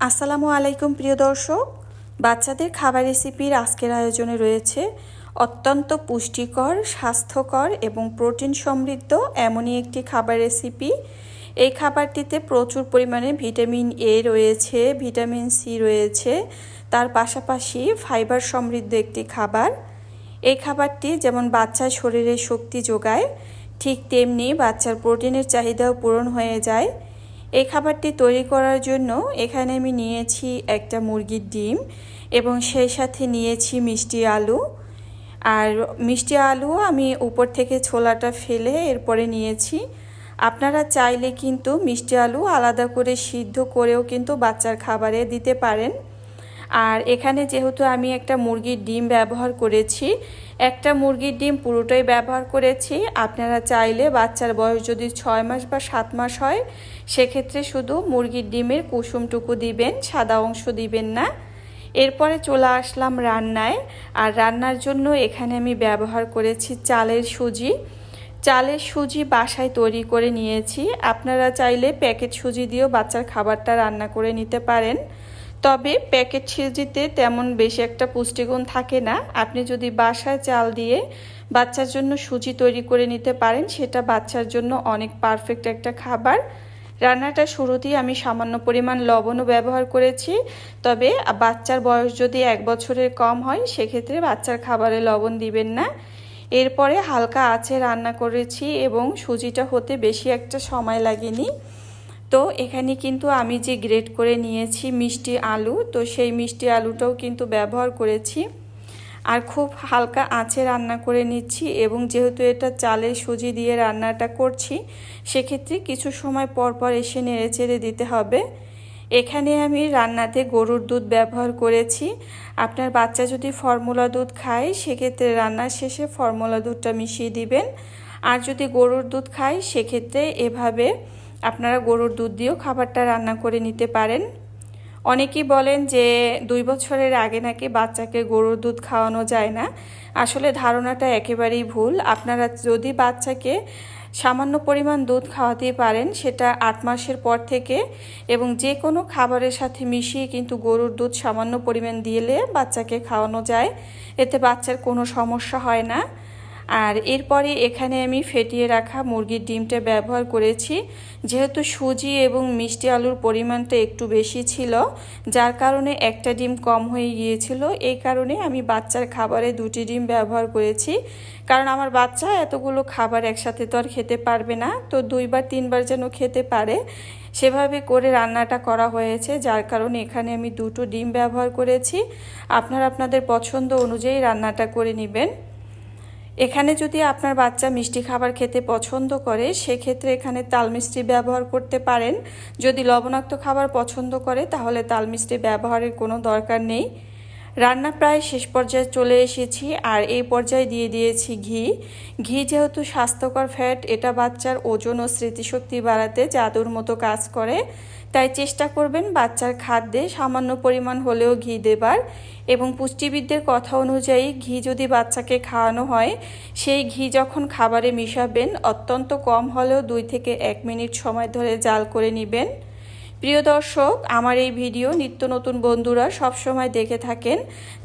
আসসালামু আলাইকুম প্রিয় দর্শক, বাচ্চাদের খাবার রেসিপির আজকের আয়োজনে রয়েছে অত্যন্ত পুষ্টিকর, স্বাস্থ্যকর এবং প্রোটিন সমৃদ্ধ এমনই একটি খাবার রেসিপি। এই খাবারটিতে প্রচুর পরিমাণে ভিটামিন এ রয়েছে, ভিটামিন সি রয়েছে, তার পাশাপাশি ফাইবার সমৃদ্ধ একটি খাবার। এই খাবারটি যেমন বাচ্চার শরীরে শক্তি যোগায়, ঠিক তেমনি বাচ্চার প্রোটিনের চাহিদাও পূরণ হয়ে যায়। এই খাবারটি তৈরি করার জন্য এখানে আমি নিয়েছি একটা মুরগির ডিম এবং সেই সাথে নিয়েছি মিষ্টি আলু। আর মিষ্টি আলু আমি উপর থেকে ছোলাটা ফেলে এরপরে নিয়েছি। আপনারা চাইলে কিন্তু মিষ্টি আলু আলাদা করে সিদ্ধ করেও কিন্তু বাচ্চার খাবারে দিতে পারেন। আর এখানে যেহেতু আমি একটা মুরগির ডিম ব্যবহার করেছি, একটা মুরগির ডিম পুরোটাই ব্যবহার করেছি। আপনারা চাইলে বাচ্চার বয়স যদি 6 মাস বা 7 মাস হয় সেক্ষেত্রে শুধু মুরগির ডিমের কুসুমটুকু দিবেন, সাদা অংশ দিবেন না। এরপরে চলে আসলাম রান্নায়। আর রান্নার জন্য এখানে আমি ব্যবহার করেছি চালের সুজি। চালের সুজি বাসায় তৈরি করে নিয়েছি। আপনারা চাইলে প্যাকেট সুজি দিয়েও বাচ্চার খাবারটা রান্না করে নিতে পারেন, তবে প্যাকেট সুজিতে তেমন বেশি একটা পুষ্টিগুণ থাকে না। আপনি যদি বাসায় চাল দিয়ে বাচ্চার জন্য সুজি তৈরি করে নিতে পারেন, সেটা বাচ্চার জন্য অনেক পারফেক্ট একটা খাবার। রান্নাটা শুরুতেই আমি সামান্য পরিমাণ লবণও ব্যবহার করেছি, তবে বাচ্চার বয়স যদি 1 বছরের কম হয় সেক্ষেত্রে বাচ্চার খাবারে লবণ দিবেন না। এরপরে হালকা আঁচে রান্না করেছি এবং সুজিটা হতে বেশি একটা সময় লাগেনি। তো এখানে কিন্তু আমি যে গ্রেট করে নিয়েছি মিষ্টি আলু, তো সেই মিষ্টি আলুটাও কিন্তু ব্যবহার করেছি। আর খুব হালকা আঁচে রান্না করে নিচ্ছি এবং যেহেতু এটা চালের সুজি দিয়ে রান্নাটা করছি সেক্ষেত্রে কিছু সময় পর পর এসে নেড়েচেড়ে দিতে হবে। এখানে আমি রান্নাতে গরুর দুধ ব্যবহার করেছি। আপনার বাচ্চা যদি ফর্মুলা দুধ খায় সেক্ষেত্রে রান্নার শেষে ফর্মুলা দুধটা মিশিয়ে দিবেন। আর যদি গরুর দুধ খায় সেক্ষেত্রে এভাবে আপনারা গরুর দুধ দিয়েও খাবারটা রান্না করে নিতে পারেন। অনেকেই বলেন যে 2 বছরের আগে নাকি বাচ্চাকে গরুর দুধ খাওয়ানো যায় না। আসলে ধারণাটা একেবারেই ভুল। আপনারা যদি বাচ্চাকে সামান্য পরিমাণ দুধ খাওয়াতেই পারেন, সেটা 8 মাসের পর থেকে, এবং যে কোনো খাবারের সাথে মিশিয়ে কিন্তু গরুর দুধ সামান্য পরিমাণ দিলে বাচ্চাকে খাওয়ানো যায়, এতে বাচ্চার কোনো সমস্যা হয় না। আর এরপরে এখানে আমি ফেটিয়ে রাখা মুরগির ডিমটা ব্যবহার করেছি। যেহেতু সুজি এবং মিষ্টি আলুর পরিমাণটা একটু বেশি ছিল, যার কারণে একটা ডিম কম হয়ে গিয়েছিল। এই কারণে আমি বাচ্চার খাবারে 2টি ডিম ব্যবহার করেছি, কারণ আমার বাচ্চা এতগুলো খাবার একসাথে তো আর খেতে পারবে না। তো 2-3বার যেন খেতে পারে সেভাবে করে রান্নাটা করা হয়েছে, যার কারণে এখানে আমি 2টো ডিম ব্যবহার করেছি। আপনারা আপনাদের পছন্দ অনুযায়ী রান্নাটা করে নেবেন। এখানে যদি আপনার বাচ্চা মিষ্টি খাবার খেতে পছন্দ করে সেক্ষেত্রে এখানে তাল মিষ্টি ব্যবহার করতে পারেন। যদি লবণাক্ত খাবার পছন্দ করে তাহলে তাল মিষ্টি ব্যবহারের কোনো দরকার নেই। রান্না প্রায় শেষ পর্যায়ে চলে এসেছি আর এই পর্যায়ে দিয়ে দিয়েছি ঘি। ঘি যেহেতু স্বাস্থ্যকর ফ্যাট, এটা বাচ্চার ওজন ও স্মৃতিশক্তি বাড়াতে জাদুর মতো কাজ করে। তাই চেষ্টা করবেন বাচ্চার খাদ্যে সামান্য পরিমাণ হলেও ঘি দেবার, এবং পুষ্টিবিদদের কথা অনুযায়ী ঘি যদি বাচ্চাকে খাওয়ানো হয় সেই ঘি যখন খাবারে মিশাবেন অত্যন্ত কম হলেও 2 থেকে 1 মিনিট সময় ধরে জাল করে নেবেন। প্রিয় দর্শক, আমার এই ভিডিও নিত্য নতুন বন্ধুরা সবসময় দেখে থাকেন,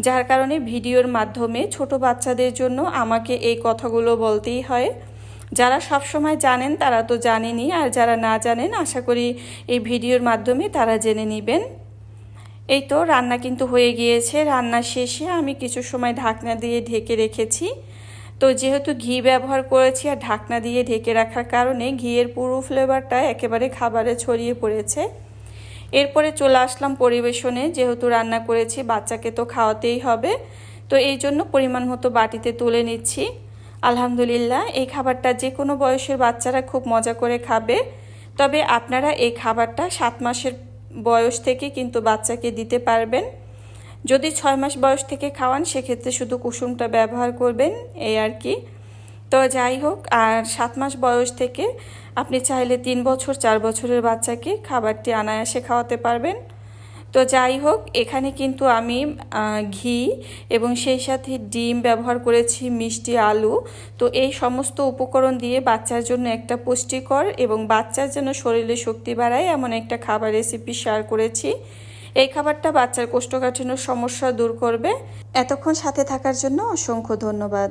যার কারণে ভিডিওর মাধ্যমে ছোট বাচ্চাদের জন্য আমাকে এই কথাগুলো বলতেই হয়। যারা সবসময় জানেন তারা তো জানেনই, আর যারা না জানেন আশা করি এই ভিডিওর মাধ্যমে তারা জেনে নেবেন। এই তো রান্না কিন্তু হয়ে গিয়েছে। রান্না শেষে আমি কিছু সময় ঢাকনা দিয়ে ঢেকে রেখেছি। তো যেহেতু ঘি ব্যবহার করেছি আর ঢাকনা দিয়ে ঢেকে রাখার কারণে ঘিয়ের পুরো ফ্লেভারটা একেবারে খাবারে ছড়িয়ে পড়েছে। এরপরে চলে আসলাম পরিবেশনে। যেহেতু রান্না করেছি বাচ্চাকে তো খাওয়াতেই হবে, তো এই জন্য পরিমাণ মতো বাটিতে তুলে নিচ্ছি। আলহামদুলিল্লাহ, এই খাবারটা যে কোনো বয়সের বাচ্চারা খুব মজা করে খাবে। তবে আপনারা এই খাবারটা 7 মাসের বয়স থেকে কিন্তু বাচ্চাকে দিতে পারবেন। যদি 6 মাস বয়স থেকে খাওয়ান সেক্ষেত্রে শুধু কুসুমটা ব্যবহার করবেন, এই আর কি। তো যাই হোক, আর 7 মাস বয়স থেকে আপনি চাইলে 3 বছর 4 বছরের বাচ্চাকে খাবারটি অনায়াসে খাওয়াতে পারবেন। তো যাই হোক, এখানে কিন্তু আমি ঘি এবং সেই সাথে ডিম ব্যবহার করেছি, মিষ্টি আলু। তো এই সমস্ত উপকরণ দিয়ে বাচ্চার জন্য একটা পুষ্টিকর এবং বাচ্চার যেন শরীরে শক্তি বাড়ায় এমন একটা খাবার রেসিপি শেয়ার করেছি। এই খাবারটা বাচ্চার কোষ্ঠকাঠিন্যর সমস্যা দূর করবে। এতক্ষণ সাথে থাকার জন্য অসংখ্য ধন্যবাদ।